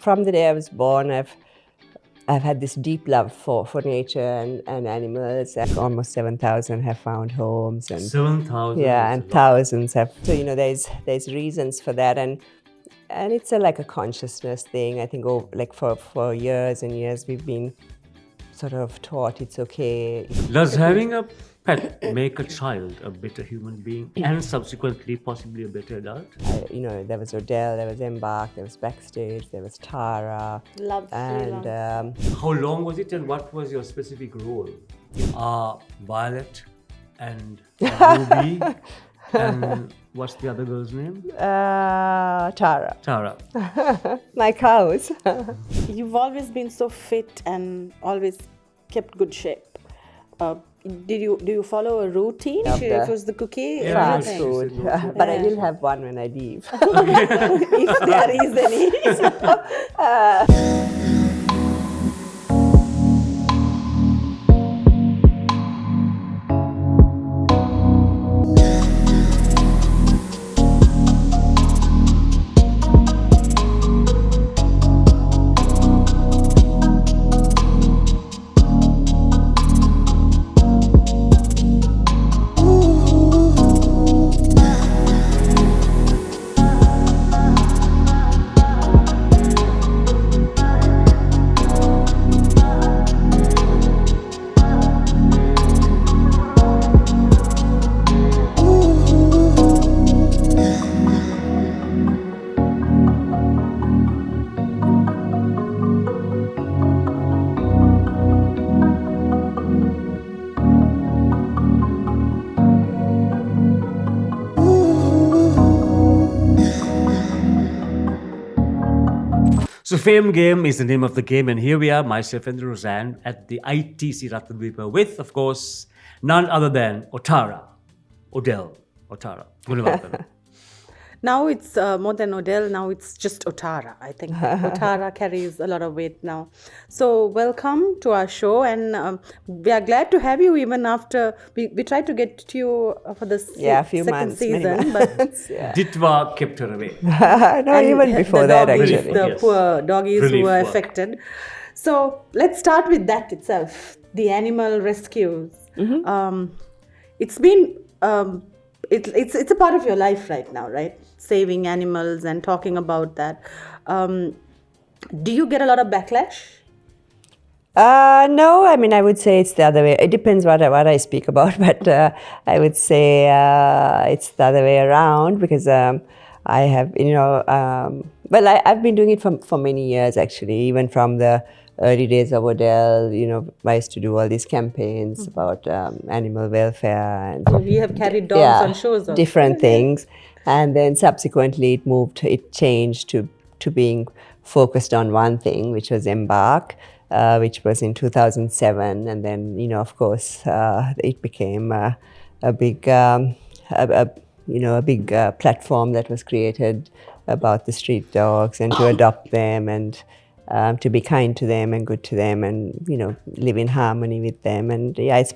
from the day I was born, I've had this deep love for nature and animals. And almost 7,000 have found homes, and 7,000. yeah, and thousands have. So there's reasons for that, and it's like a consciousness thing. I think for years and years we've been sort of taught it's okay. Does having a pet make a child a better human being and subsequently possibly a better adult? There was Odel, there was Embark, there was Backstage, there was Tara. Love and How long was it and what was your specific role? Violet and Ruby and what's the other girl's name? Tara. Tara. My cows. You've always been so fit and always kept good shape. Do you follow a routine? It was the cookie, Fast everything. food. But I will have one when I leave. If there is any. So Fame Game is the name of the game, and here we are, myself and Rozanne, at the ITC Ratnadweepa with, of course, none other than Otara Gunewardene. Now it's more than Odel, now it's just Otara, I think. Otara carries a lot of weight now. So welcome to our show, and we are glad to have you even after, we tried to get to you for the a few second months, season. but Ditwa kept her away. no, even before the that doggies, actually. The Yes. poor doggies Relief who were work. affected. So let's start with that itself, the animal rescues. It's been, it's a part of your life right now, right? Saving animals and talking about that. Do you get a lot of backlash? No, I mean, I would say it's the other way. It depends what I speak about, but I would say it's the other way around because I have, I've been doing it for many years actually, even from the early days of Odel. I used to do all these campaigns about animal welfare and So we have carried dogs on shows also. different things, and then subsequently it changed to being focused on one thing, which was Embark. Which was in 2007, and then of course it became a big platform that was created about the street dogs and to adopt them and to be kind to them and good to them and live in harmony with them, and it's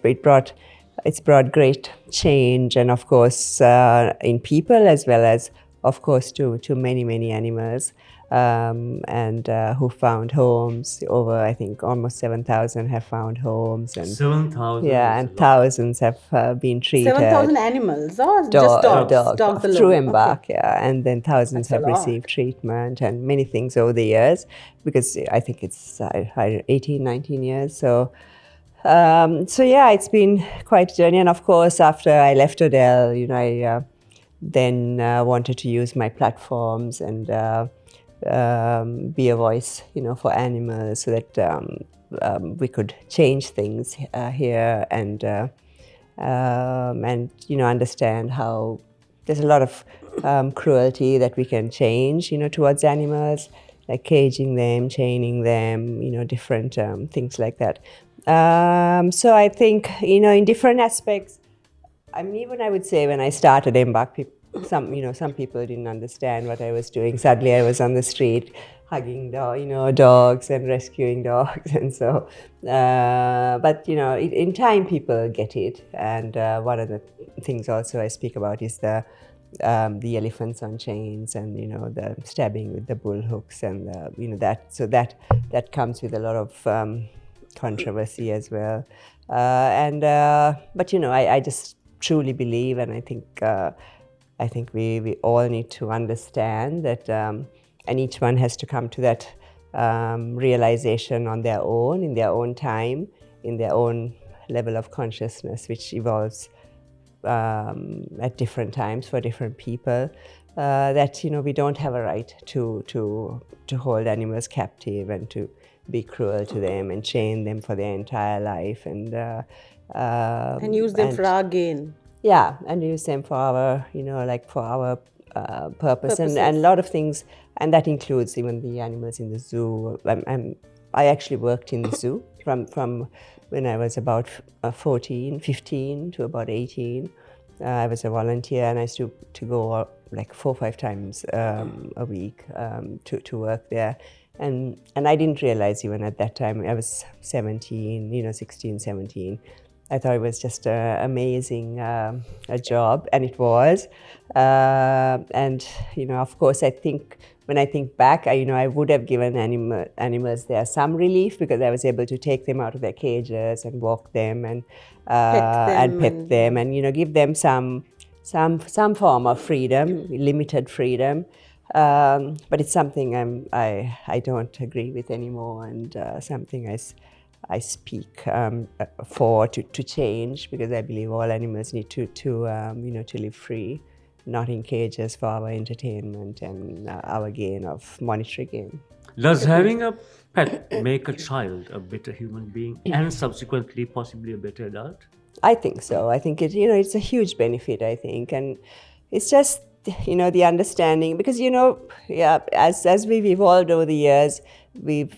brought great change, and of course in people as well as of course to many animals. And who found homes. Over, I think, almost 7,000 have found homes, and 7,000. yeah, and thousands have been treated. 7,000 animals or just dogs? Dogs alone. Through Embark, Okay. yeah, and then thousands That's a have lot. received treatment and many things over the years, because I think it's 18, 19 years. So yeah, it's been quite a journey, and of course, after I left Odel, I then wanted to use my platforms and be a voice, for animals, so that we could change things here and understand how there's a lot of cruelty that we can change, towards animals, like caging them, chaining them, different things like that. So I think, in different aspects, I mean, even I would say when I started Embark, some people didn't understand what I was doing. Suddenly I was on the street hugging dogs and rescuing dogs, and so but in time people get it. And one of the things also I speak about is the the elephants on chains, and the stabbing with the bull hooks, and that comes with a lot of controversy as well. But I just truly believe, and I think we all need to understand that, and each one has to come to that realization on their own, in their own time, in their own level of consciousness, which evolves at different times for different people. That we don't have a right to hold animals captive and to be cruel to them and chain them for their entire life, and use them for our gain. Yeah, and use them for our, for our purpose, and a lot of things, and that includes even the animals in the zoo. I actually worked in the zoo from when I was about 15 to about 18. I was a volunteer, and I used to go like 4 or 5 times a week to work there. And I didn't realize even at that time, I was 17, 16, 17. I thought it was just an amazing a job, and it was. And of course, I think when I think back, I would have given animals there some relief, because I was able to take them out of their cages and walk them and pet them, and give them some form of freedom, limited freedom. But it's something I don't agree with anymore, and something I speak for to change, because I believe all animals need to live free, not in cages for our entertainment and our gain of monetary gain. Does having a pet make a child a better human being and subsequently possibly a better adult? I think so. I think it's a huge benefit, I think, and it's just the understanding, because as we've evolved over the years, we've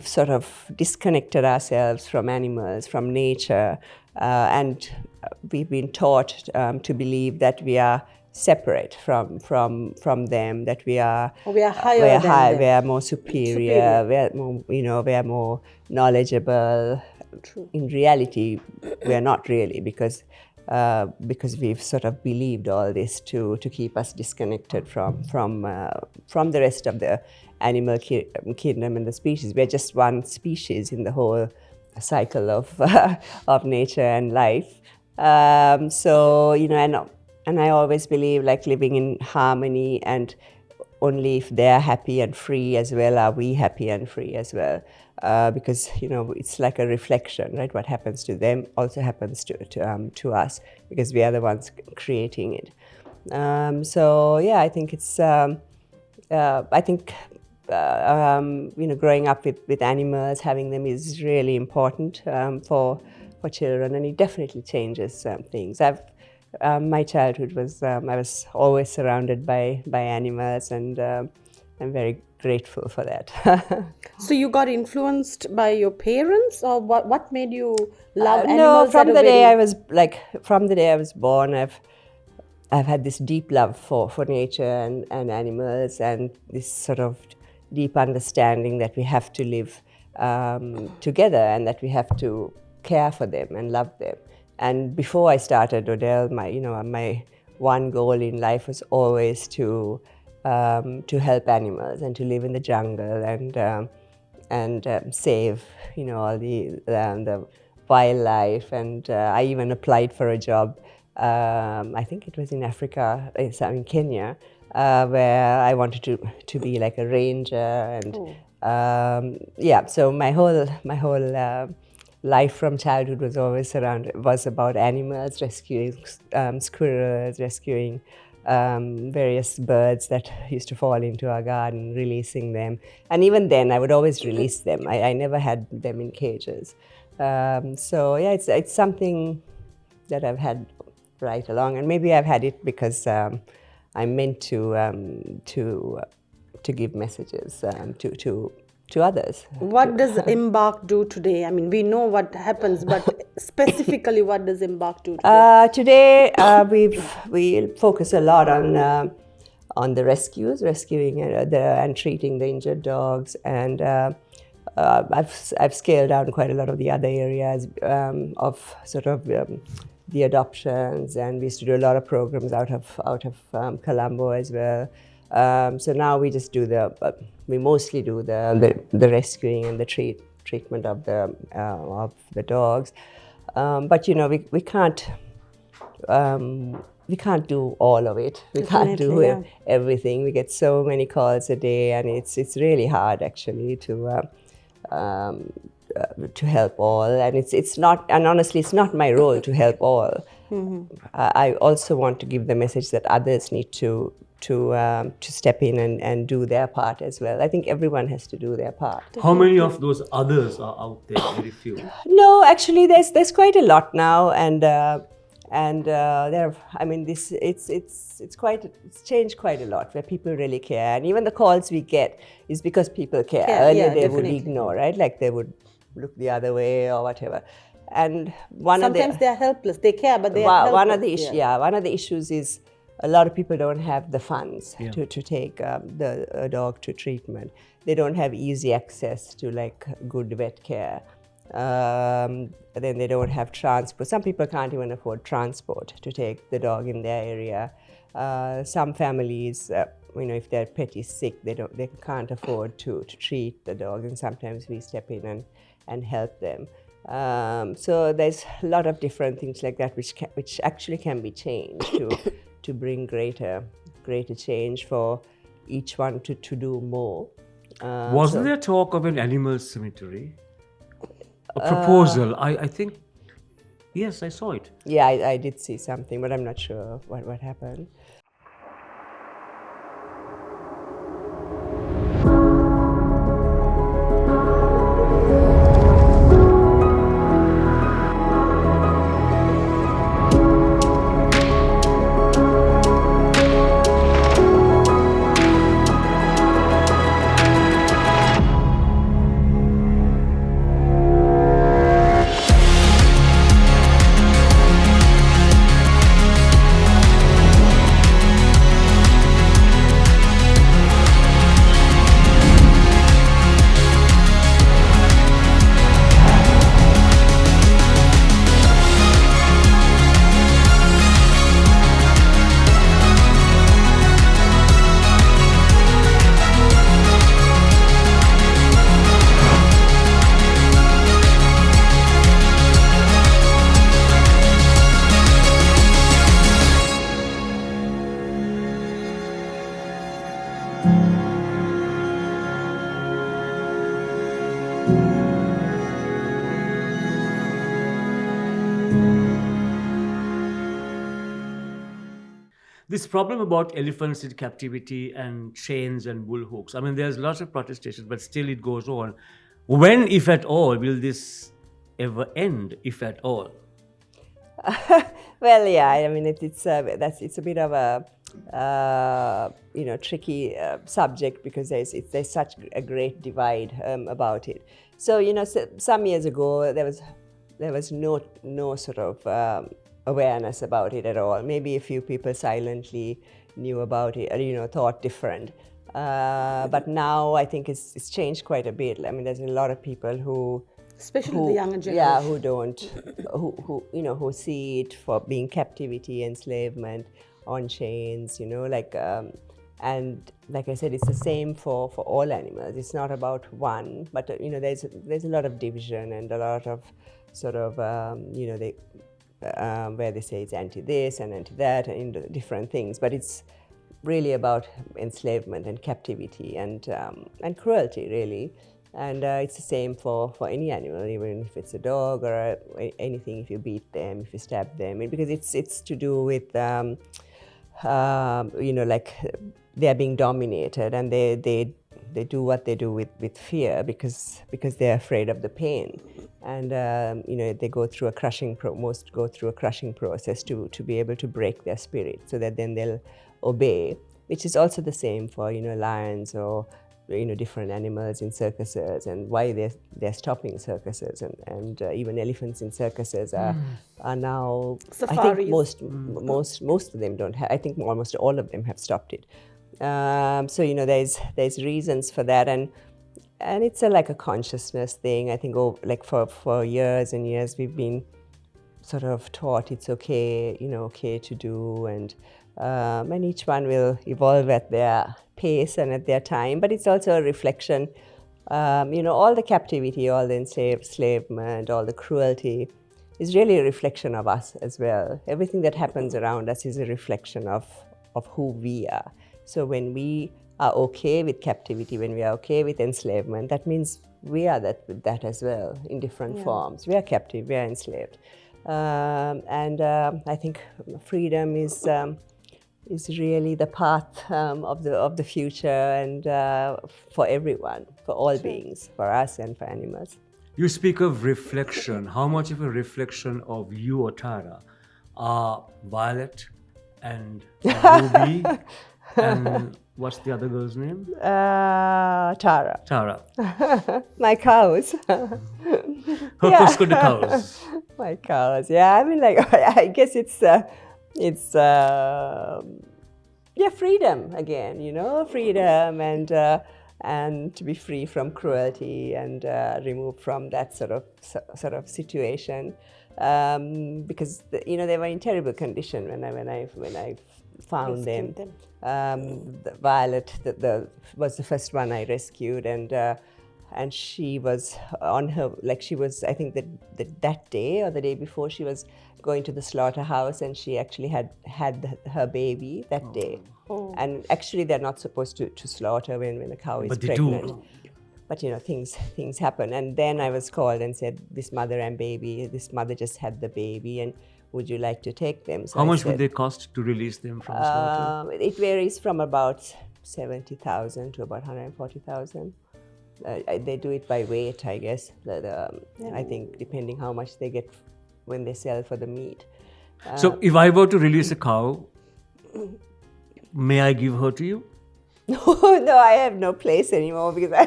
sort of disconnected ourselves from animals, from nature, and we've been taught to believe that we are separate from them, that we are higher than them. We are more superior. We are more knowledgeable. True. In reality, we are not really, because we've sort of believed all this to keep us disconnected from the rest of the animal kingdom and the species. We're just one species in the whole cycle of nature and life. And I always believe, like, living in harmony, and only if they're happy and free as well are we happy and free as well. Because it's like a reflection, right? What happens to them also happens to us, because we are the ones creating it. I think it's growing up with animals, having them is really important for children, and it definitely changes things. My childhood was I was always surrounded by animals, and I'm very grateful for that. So you got influenced by your parents, or what made you love animals? No, from the day I was born, I've had this deep love for nature and animals, and this sort of deep understanding that we have to live together, and that we have to care for them and love them. And before I started Odel, my one goal in life was always to help animals and to live in the jungle and save all the wildlife. And I even applied for a job. I think it was in Africa, in Kenya, where I wanted to be like a ranger. And so my whole life from childhood was about animals, rescuing squirrels, rescuing various birds that used to fall into our garden, releasing them. And even then, I would always release them. I never had them in cages. It's something that I've had right along, and maybe I've had it because I'm meant to give messages to others. What does Embark do today? I mean, we know what happens, but specifically, what does Embark do today? Today, we focus a lot on the rescuing and treating the injured dogs, and I've scaled down quite a lot of the other areas of sort of the adoptions, and we used to do a lot of programs out of Colombo as well. So now we just do we mostly do the rescuing and the treatment of the dogs. But we can't. We can't do all of it. We can't do Definitely, yeah. everything. We get so many calls a day, and it's really hard actually to help all. And it's not. And honestly, it's not my role to help all. I also want to give the message that others need to step in and do their part as well. I think everyone has to do their part. How many of those others are out there? Very few. No, actually, there's quite a lot now, and there. I mean, it's changed quite a lot where people really care, and even the calls we get is because people care. Care, Earlier yeah, they would definitely. ignore, right? Like they would look the other way or whatever. And Sometimes they are helpless. They care, but they are helpless. one of the issues is a lot of people don't have the funds Yeah. to take a dog to treatment. They don't have easy access to like good vet care. Then they don't have transport. Some people can't even afford transport to take the dog in their area. Some families, if their pet is sick, they can't afford to treat the dog, and sometimes we step in and help them. So there's a lot of different things like that which actually can be changed to bring greater change for each one to do more. Wasn't there talk of an animal cemetery? A proposal. I think, yes, I saw it. Yeah, I did see something, but I'm not sure what happened. This problem about elephants in captivity and chains and bull hooks. I mean, there's lots of protestations, but still it goes on. When, if at all, will this ever end, if at all? Well, yeah, I mean it's a bit of a tricky subject because there's such a great divide about it. So some years ago there was no sort of awareness about it at all. Maybe a few people silently knew about it, or thought different. But now I think it's changed quite a bit. I mean, there's a lot of people who, Especially the younger generation. yeah, who see it for being captivity, enslavement, on chains, and like I said, it's the same for all animals. It's not about one, but there's a lot of division and a lot of sort of where they say it's anti this and anti that and different things, but it's really about enslavement and captivity and cruelty, really. And it's the same for any animal, even if it's a dog or anything. If you beat them, if you stab them, because it's to do with like they're being dominated, and they do what they do with fear because they're afraid of the pain, and they go through a crushing most go through a crushing process to be able to break their spirit, so that then they'll obey, which is also the same for lions or different animals in circuses, and why they're stopping circuses, and even elephants in circuses are now. Safaris. I think most of them don't have. I think almost all of them have stopped it. So there's reasons for that, and it's like a consciousness thing. I think like for years and years we've been sort of taught it's okay, okay to do, and each one will evolve at their pace and at their time. But it's also a reflection, all the captivity, all the enslavement, all the cruelty is really a reflection of us as well. Everything that happens around us is a reflection of who we are. So when we are okay with captivity, when we are okay with enslavement, that means we are that as well in different forms. We are captive, we are enslaved. I think freedom is really the path of the future, and for everyone, for all beings, for us and for animals. You speak of reflection. How much of a reflection of you, Otara, are Violet and Ruby and what's the other girl's name? Tara. Tara. My cows. Her Kuskuda cows. My cows. Yeah, I mean, like, I guess it's freedom again. Freedom and to be free from cruelty and removed from that sort of situation, because they were in terrible condition when I found them. The Violet was the first one I rescued, and she was on her, like, she was, I think that day or the day before, she was going to the slaughterhouse, and she actually had her baby that day. Oh. And actually they're not supposed to slaughter when a cow is pregnant. Do. But things happen. And then I was called and said, this mother and baby, this mother just had the baby, and would you like to take them? So how much would they cost to release them from slaughter? It varies from about 70,000 to about 140,000. They do it by weight, I guess. I think depending how much they get when they sell for the meat. So if I were to release a cow, may I give her to you? No, I have no place anymore because I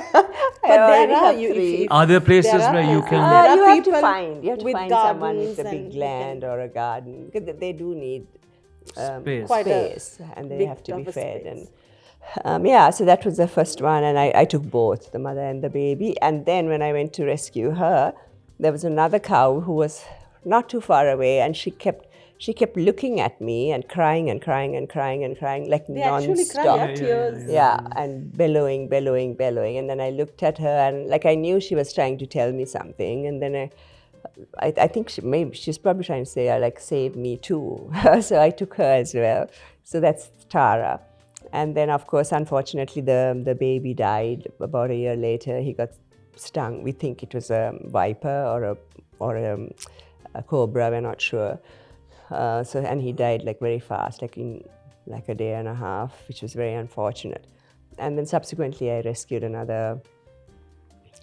already have three. Are there places where you can? You have to find someone with a big land or a garden, because they do need space, and they have to be fed. And so that was the first one, and I took both, the mother and the baby. And then when I went to rescue her, there was another cow who was not too far away, and she kept looking at me and crying and crying and crying and crying, like they non-stop. Actually cry tears. Yeah, and bellowing. And then I looked at her, and like I knew she was trying to tell me something. And then I think she's probably trying to say, like, save me too. So I took her as well. So that's Tara. And then, of course, unfortunately, the baby died about a year later. He got stung. We think it was a viper or a cobra. We're not sure. And he died like very fast, like in like a day and a half, which was very unfortunate. And then subsequently, I rescued another,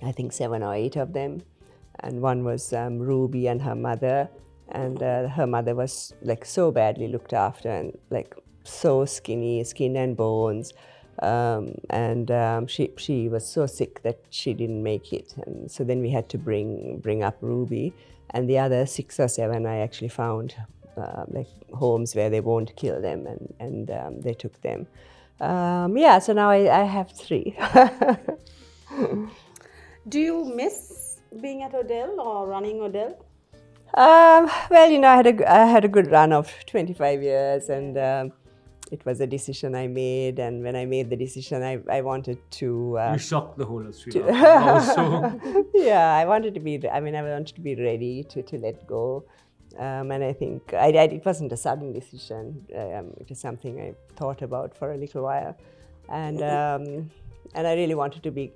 I think 7 or 8 of them. And one was Ruby and her mother. And her mother was like so badly looked after and like so skinny, skin and bones. She was so sick that she didn't make it. And so then we had to bring up Ruby. And the other 6 or 7 I actually found like homes where they won't kill them, and they took them. So now I have 3. Do you miss being at Odel or running Odel? Well, I had a good run of 25 years, and it was a decision I made. And when I made the decision, I wanted to. You shocked the whole of Sri Lanka also. Yeah, I wanted to be ready to let go. And I think it wasn't a sudden decision. It was something I thought about for a little while, and I really wanted to be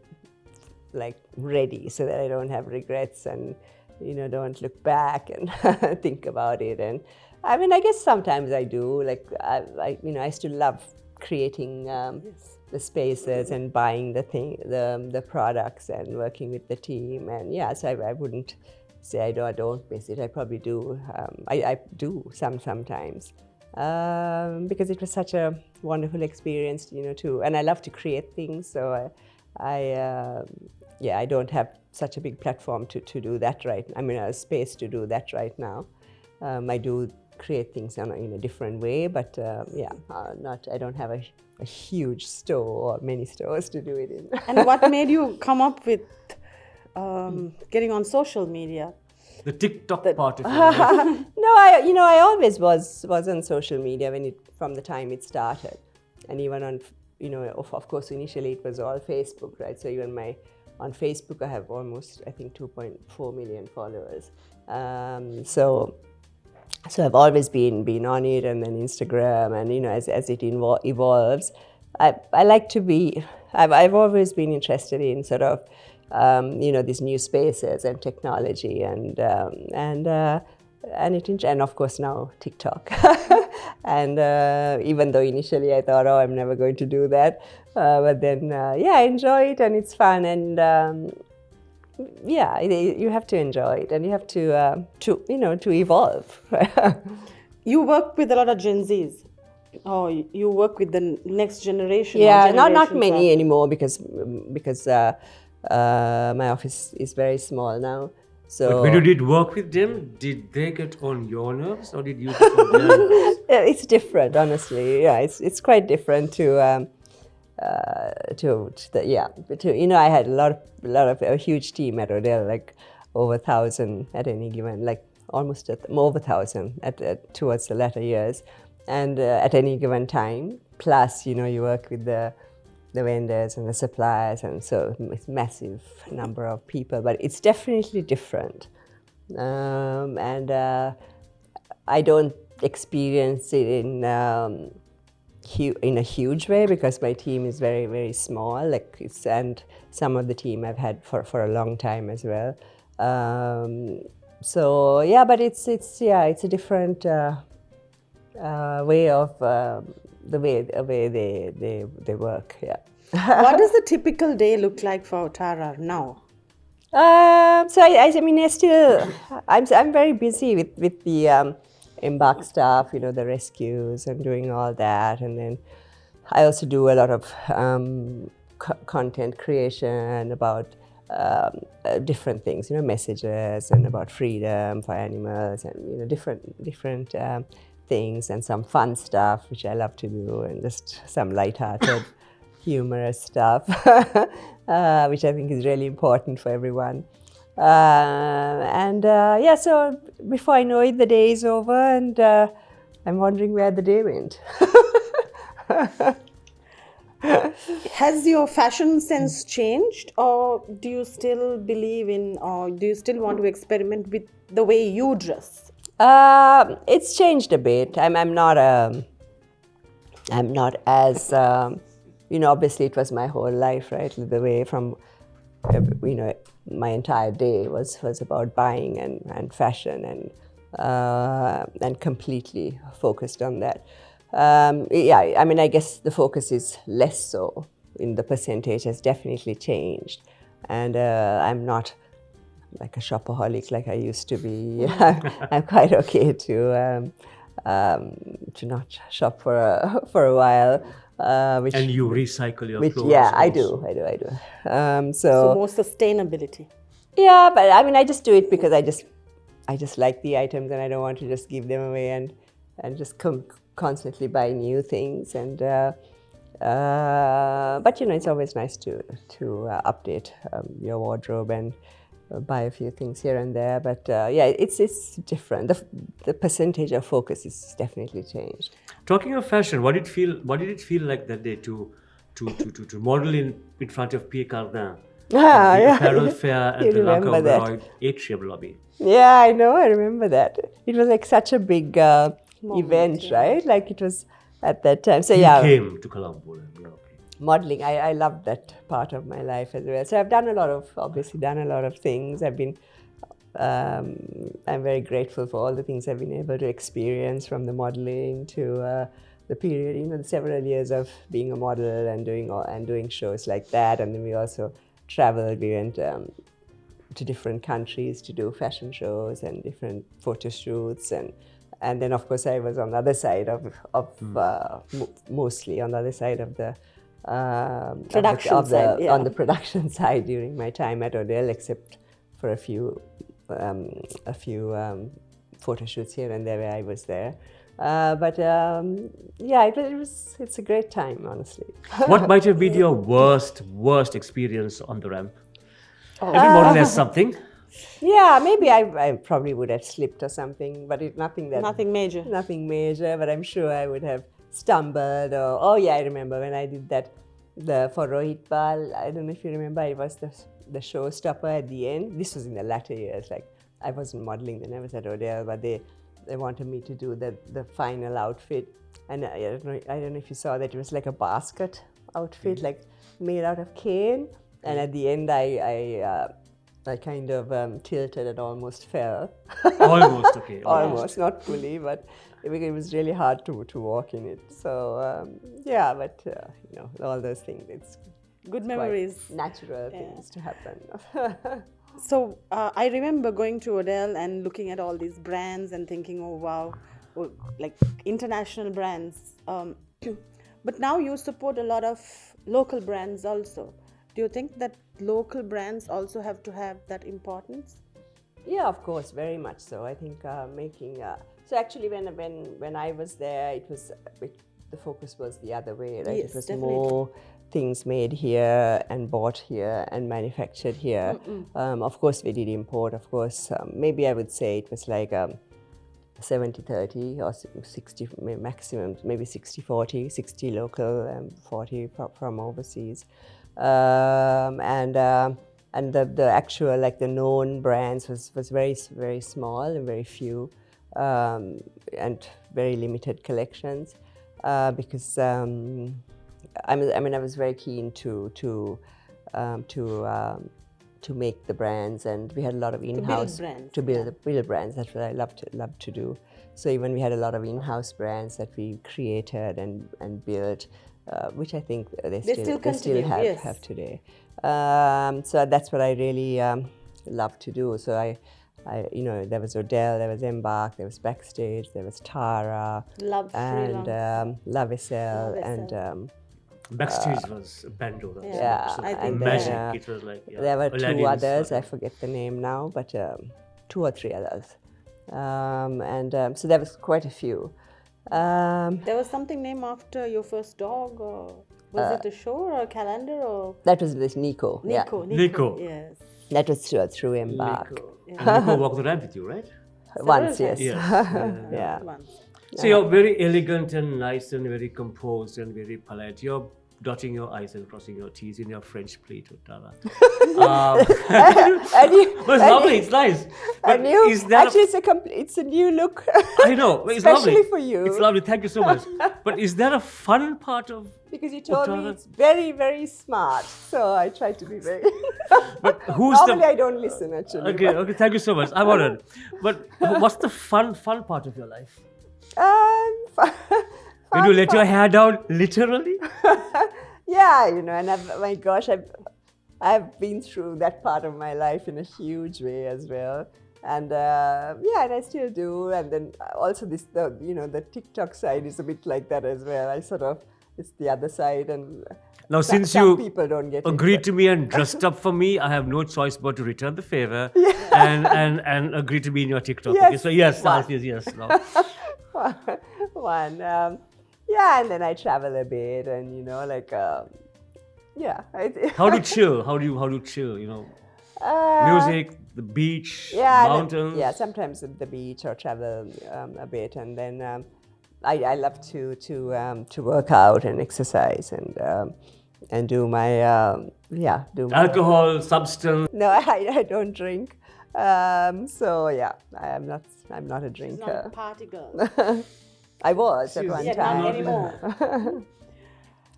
like ready so that I don't have regrets and don't look back and think about it. And I mean, I guess sometimes I do. Like I still love creating the spaces and buying the products and working with the team. And so I wouldn't say I don't miss it. I probably do. I do sometimes because it was such a wonderful experience, too. And I love to create things, so I don't have such a big platform to do that a space to do that right now. I do create things in a different way, but I don't have a huge store or many stores to do it in. And what made you come up with getting on social media? The TikTok part of your life. No, I always was on social media from the time it started, and even on, of course, initially it was all Facebook, right? So even on Facebook, I have almost, I think, 2.4 million followers. So I've always been on it, and then Instagram, and as it evolves, I like to be. I've always been interested in sort of these new spaces and technology, and of course now TikTok. And even though initially I thought, I'm never going to do that, but then I enjoy it, and it's fun, and you have to enjoy it, and you have to evolve. You work with a lot of Gen Zs. Oh, you work with the next generation. Yeah, not many anymore because my office is very small now. So But when you did work with them, did they get on your nerves, or did you get on their nerves? it's different, honestly. Yeah, it's quite different to I had a huge team at Odel, like over 1,000 at any given, like almost over 1,000 towards the latter years, and at any given time. Plus, you work with the vendors and the suppliers, and so it's massive number of people. But it's definitely different, and I don't experience it in a huge way because my team is very, very small. And some of the team I've had for a long time as well. So yeah, but it's a different way of the way they work. Yeah. What does the typical day look like for Otara now? So I still I'm very busy with the Embark stuff, the rescues and doing all that, and then I also do a lot of content creation about different things, messages and about freedom for animals, and different things, and some fun stuff which I love to do, and just some light-hearted, humorous stuff, which I think is really important for everyone. So before I know it, the day is over, and I'm wondering where the day went. Has your fashion sense changed, or do you still believe in, or do you still want to experiment with the way you dress? It's changed a bit. I'm not as obviously it was my whole life, right? The way from my entire day was about buying and fashion, and completely focused on that. I guess the focus is less so. In the percentage has definitely changed, and I'm not like a shopaholic like I used to be. I'm quite okay to not shop for a while. And you recycle your clothes. Yeah, also. I do. So more sustainability. Yeah, but I just do it because I just like the items, and I don't want to just give them away and just constantly buy new things. And but it's always nice to update your wardrobe and buy a few things here and there. But it's different. The percentage of focus is definitely changed. Talking of fashion, what did it feel like that day to model in front of Pierre Cardin? The apparel fair at the Lanka atrium lobby. Yeah, I know. I remember that. It was like such a big event, right? Like it was at that time. So You came to Colombo. Modeling. I loved that part of my life as well. So I've done a lot of things. I'm very grateful for all the things I've been able to experience, from the modeling to the period, the several years of being a model and doing shows like that. And then we also traveled. We went to different countries to do fashion shows and different photo shoots, and then of course I was on the other side mostly on the other side of the on the production side during my time at Odel, except for a few photo shoots here and there where I was there. It's a great time, honestly. What might have been your worst experience on the ramp? Every model has something. Yeah, maybe I probably would have slipped or something, but nothing that Nothing major. nothing major. But I'm sure I would have stumbled. Or oh yeah, I remember when I did that for Rohit Bal. I don't know if you remember. It was the showstopper at the end. This was in the latter years. Like I wasn't modeling then. I was at Odel, but they wanted me to do the final outfit. And I don't know if you saw that. It was like a basket outfit, like made out of cane. And at the end, I kind of tilted and almost fell. Almost, okay. Almost, not fully, but it was really hard to walk in it. So yeah, but all those things. It's Good quite memories. natural things to happen. So I remember going to Odel and looking at all these brands and thinking, oh wow, like international brands. But now you support a lot of local brands also. Do you think that local brands also have to have that importance? Yeah, of course, very much so. I think making so actually when I was there, the focus was the other way, right? Yes, it was definitely. more things made here and bought here and manufactured here. Of course, we did import. Of course, maybe I would say it was like 70-30 or 60 maximum, maybe 60-40, 60 local, 40 from overseas. And the actual, like the known brands was very, very small and very few, and very limited collections, because I was very keen to make the brands, and we had a lot of in-house brands, build brands. That's what I love to do. So even we had a lot of in-house brands that we created and built, which I think they still continue, yes. have today. So that's what I really love to do. So I there was Odel, there was Embark, there was Backstage, there was Tara, Love and Lavicelle. and Backstage was a bando. That was Yeah, so I think magic. then, It was like there were two Aladdin's others. sort I of- forget the name now, but 2 or 3 others. So there was quite a few. There was something named after your first dog, or was it a show or a calendar or That was this Nico. Nico? Nico. Yes. Yeah, that was through Embark. Nico. And Nico walked the ramp with you, right? Once, times. yes. Yes. Yeah. Once. So you're very elegant and nice and very composed and very polite. You're dotting your I's and crossing your T's in your French plate, Otara. And you, But it's lovely, it's nice. But and you, is that actually, it's a new look. I know, it's especially lovely. for you. It's lovely, thank you so much. But is that a fun part of Because you told me Otara? it's very, very smart. So I try to be very. But who's Normally, the I don't listen actually. Okay, okay, thank you so much. I'm honored. But what's the fun part of your life? When you let your hair down, literally? Yeah, and my gosh, I've been through that part of my life in a huge way as well, and yeah, and I still do. And then also the TikTok side is a bit like that as well. It's the other side, and Now, since some you people don't get agreed to me and dressed up for me, I have no choice but to return the favor and agree to be in your TikTok. Yes. Okay, so yes, Wow. answer is yes. No. one. Yeah, and then I travel a bit, and yeah. How do you chill? How do you chill? Music, the beach, yeah, mountains. Yeah, sometimes at the beach or travel a bit, and then I love to work out and exercise and do my Alcohol, substance. No, I don't drink. So yeah, I'm not a She's not a drinker. party girl. I was at one Yeah, time. not anymore.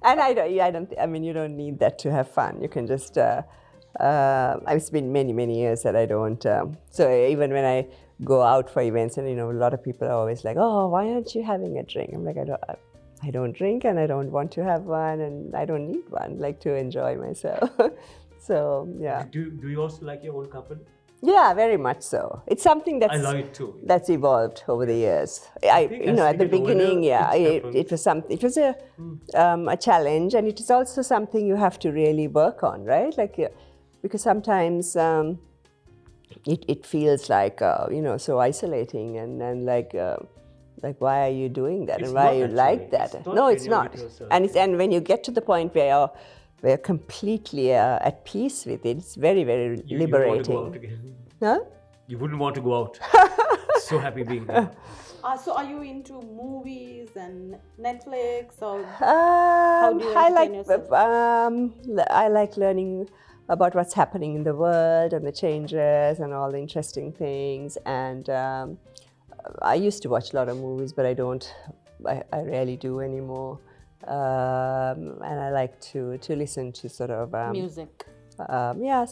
And you don't need that to have fun. You can just, it's been many, many years that I don't, so even when I go out for events and, a lot of people are always like, oh, why aren't you having a drink? I'm like, I don't drink and I don't want to have one and I don't need one, like to enjoy myself. So, yeah. Do you also like your own company? Yeah, very much so. It's something I love it too. that's evolved over the years. think as At the we get older, beginning, yeah, it it was something. It was a challenge, and it is also something you have to really work on, right? Like, because sometimes it feels like so isolating, and like why are you doing that, It's and why not are you actually. like that? It's not No, when it's you're not. with yourself. And when you get to the point where you're completely at peace with it, it's very, very You want to go out liberating. again. Huh? You wouldn't want to go out. So happy being here. So are you into movies and Netflix, or how do you entertain yourself? I like learning about what's happening in the world and the changes and all the interesting things. And I used to watch a lot of movies, but I don't. I rarely do anymore. And I like to listen to sort of Music.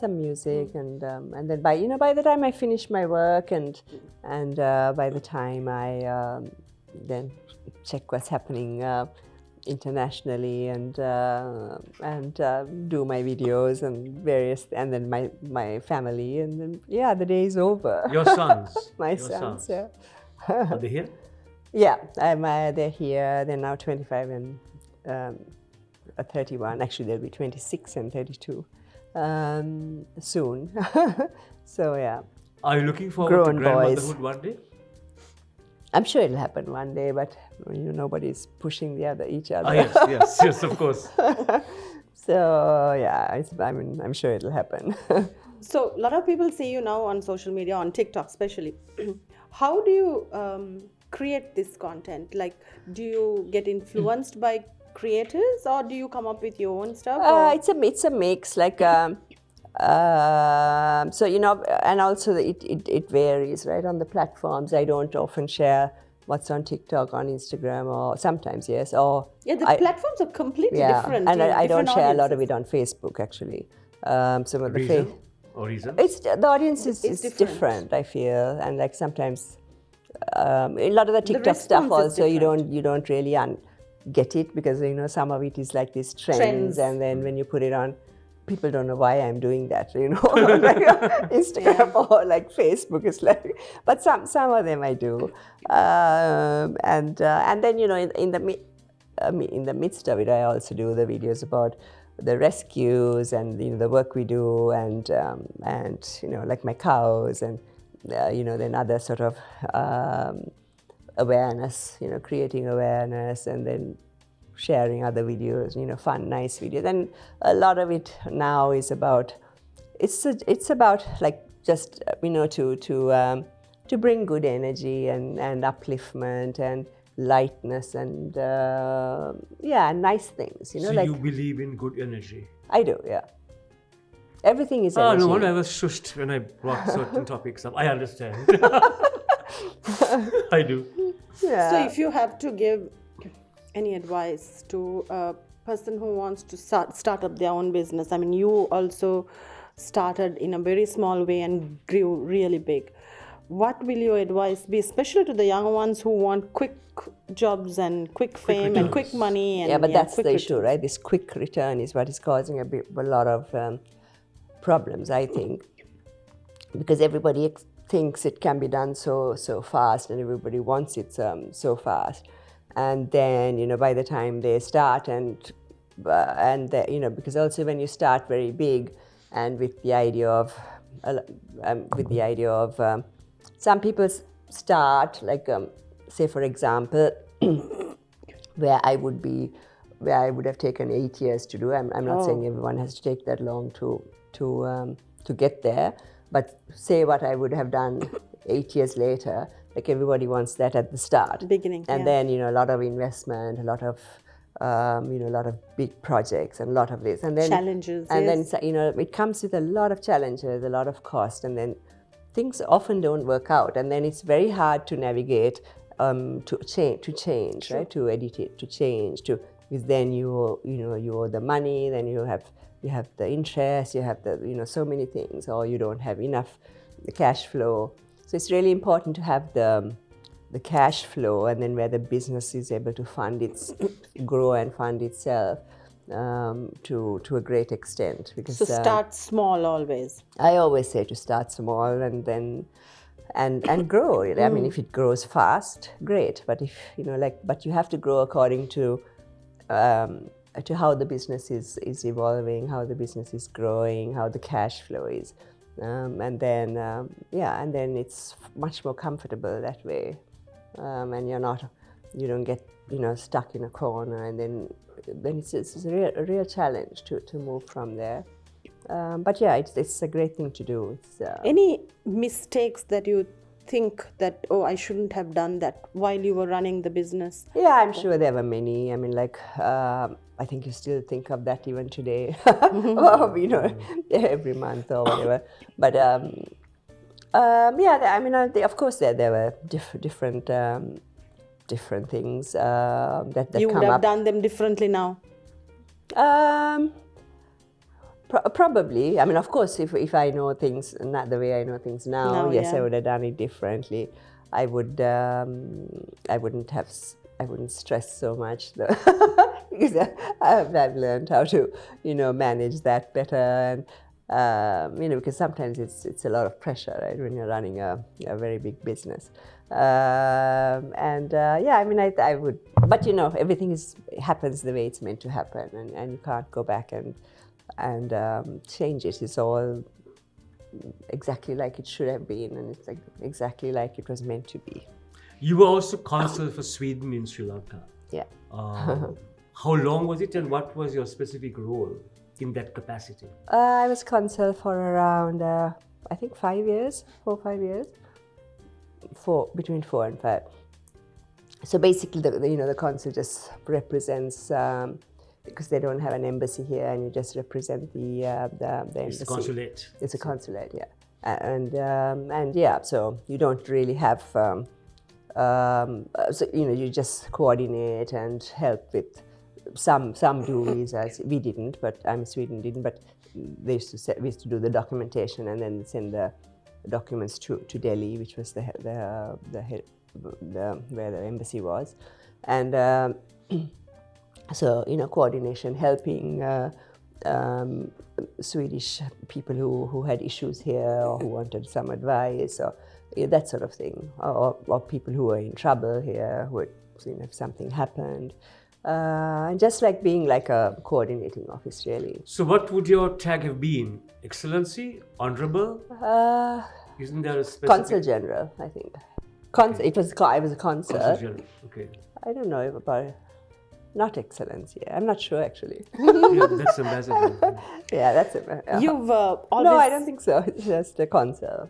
some music, and then by the time I finish my work and by the time I then check what's happening internationally and do my videos and various, and then my family, and then the day is over. Your sons. My Your sons, sons. yeah. Are they here? Yeah, they're here. They're now 25 and 31. Actually, they'll be 26 and 32 soon. So yeah. Are you looking forward Grown to boys. grandmotherhood one day? I'm sure it'll happen one day, but nobody's pushing each other. Ah, yes, of course. So yeah, I'm sure it'll happen. So a lot of people see you now on social media, on TikTok especially. How do you create this content? Like, do you get influenced by creators, or do you come up with your own stuff? It's a mix. Like, so and also it varies, right? On the platforms, I don't often share what's on TikTok, on Instagram, or sometimes yes, or the platforms are completely different. and I different don't share a lot of audiences. it on Facebook actually. Some of the Reason? Or reason? It's the audience is different. different. I feel, and like sometimes a lot of the TikTok stuff response is also different. you don't really get it, because some of it is like these trends. And then when you put it on, people don't know why I'm doing that, like Instagram or like Facebook is like, but some of them I do, and then in the midst of it, I also do the videos about the rescues and the work we do, and like my cows, and then other sort of awareness, creating awareness, and then sharing other videos, fun, nice videos. And a lot of it now is about, it's about like just to bring good energy and upliftment and lightness and nice things. So like you believe in good energy? I do, yeah. Everything is Ah, energy. no wonder I was shushed when I brought certain topics up. I understand. I do. Yeah. So if you have to give any advice to a person who wants to start up their own business, I mean, you also started in a very small way and grew really big. What will your advice be, especially to the young ones who want quick jobs and quick fame and quick money? And, but that's quick the issue, returns? right? This quick return is what is causing a lot of problems, I think, because everybody thinks it can be done so fast, and everybody wants it so fast, and then by the time they start and because also when you start very big and with the idea of some people start like say for example where I would have taken 8 years to do. I'm not saying everyone has to take that long to get there, but say what I would have done 8 years later. Like everybody wants that at the start, Beginning, and then a lot of investment, a lot of a lot of big projects, and a lot of this, and then challenges, and yes. then it comes with a lot of challenges, a lot of cost, and then things often don't work out, and then it's very hard to navigate to change, Sure. right? To edit it, to change, because then you owe the money, then you have the interest, you have the so many things, or you don't have enough cash flow. So it's really important to have the cash flow, and then where the business is able to grow and fund itself to a great extent. Because So start small always. I always say to start small and then and grow. I mean, if it grows fast, great. But if but you have to grow according to how the business is evolving, how the business is growing, how the cash flow is, and then it's much more comfortable that way, and you don't get stuck in a corner, and then it's a real challenge to move from there. But yeah, it's a great thing to do. It's, Any mistakes that you think that, oh, I shouldn't have done that while you were running the business? yeah, I'm sure there were many. I mean, like, I think you still think of that even today, or, every month or whatever. But yeah, I mean, of course, there were different things that You come would have up. done them differently now. Um, Probably. I mean, of course, if I know things not the way I know things now, No, yes, yeah. I would have done it differently. I would. I wouldn't stress so much though, because I've learned how to, manage that better, and because sometimes it's a lot of pressure, right, when you're running a very big business. Yeah, I mean, I would, but everything happens the way it's meant to happen, and you can't go back and change it. It's all exactly like it should have been, and it's like exactly like it was meant to be. You were also consul for Sweden in Sri Lanka. Yeah. How long was it, and what was your specific role in that capacity? I was consul for around, I think 5 years, 4 or 5 years, between 4 and 5. So basically, the consul just represents. Because they don't have an embassy here, and you just represent the embassy. It's a consulate. It's a consulate, yeah. And yeah, so you don't really have. So you just coordinate and help with some do visas. We didn't, but Sweden didn't. But we used to do the documentation and then send the documents to Delhi, which was the where the embassy was, and. So, coordination, helping Swedish people who had issues here or who wanted some advice, or that sort of thing, or people who were in trouble here, who had, if something happened, and just like being like a coordinating office, really. So, what would your tag have been? Excellency, honorable? Isn't there a specific? Consul General, I think. I was a consul. Consul General. Okay. I don't know about it. Not Excellency. I'm not sure, actually. Yeah, that's ambassador. Yeah, that's it. You've always, No, I don't think so. It's just a consul.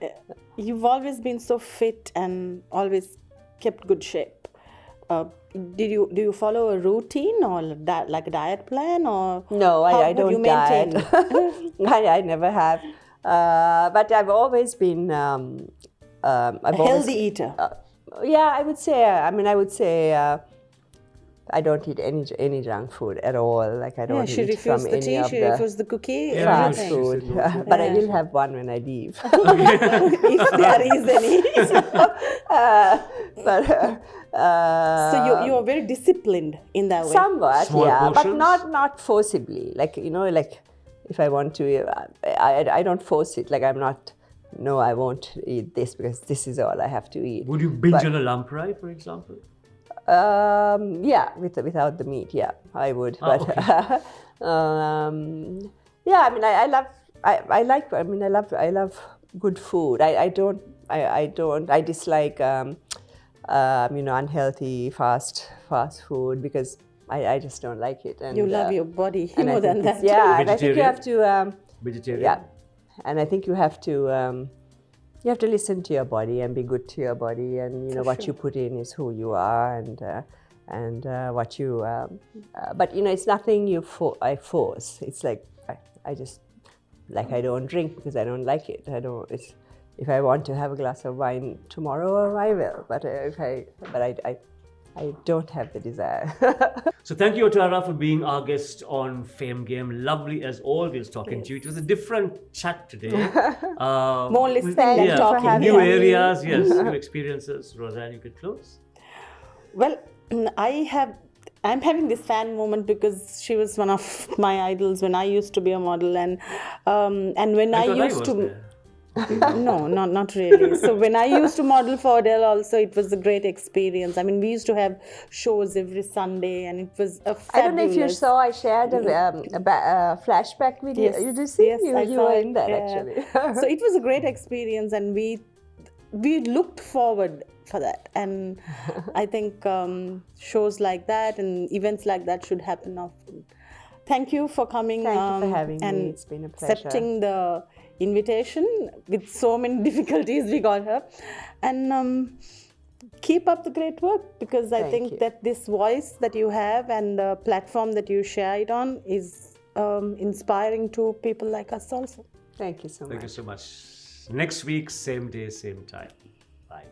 You've always been so fit and always kept good shape. Do you follow a routine or like a diet plan, or No, I don't you maintain? diet. I never have. But I've always been A healthy eater. Yeah, I would say. I don't eat any junk food at all. Like I don't she eat refused from the any tea, of she the refused the cookie, fast Yeah, food. she said no. But I will have one when I leave. if there is any. But So you are very disciplined in that way. somewhat, Small yeah, but portions? not forcibly. Like like if I want to, I don't force it. Like I'm not. No, I won't eat this because this is all I have to eat. Would you binge on a lamprey, for example? Yeah, without the meat, yeah, I would. Ah, But okay. yeah, I mean, I love good food. I dislike unhealthy fast food because I just don't like it. And You love your body and I more than think that. yeah, and I think you have to Vegetarian? yeah, and I think you have to listen to your body and be good to your body, and what you put in is who you are, and what you. But it's nothing I force. It's like I just I don't drink because I don't like it. If I want to have a glass of wine tomorrow, I will. But I don't have the desire. So thank you, Otara, for being our guest on Fame Game. Lovely as always talking to you. It was a different chat today. More listening than yeah, talking. new areas, yes, new experiences. Rozanne, you could close. Well, I'm having this fan moment because she was one of my idols when I used to be a model, and when I thought used was to. there. No, not really. So when I used to model for Odel also, it was a great experience. I mean, we used to have shows every Sunday, and it was a fabulous. I don't know if you saw, I shared a flashback video. Yes, You did see? yes, I you saw were it, in that, yeah. actually. So it was a great experience, and we looked forward for that. And I think shows like that and events like that should happen often. thank you for coming. Thank you for having and me. It's been a pleasure. accepting the invitation with so many difficulties we got her. And keep up the great work, because I Thank think you. that this voice that you have and the platform that you share it on is inspiring to people like us also. Thank you so much. Thank you so much. Next week, same day, same time. Bye.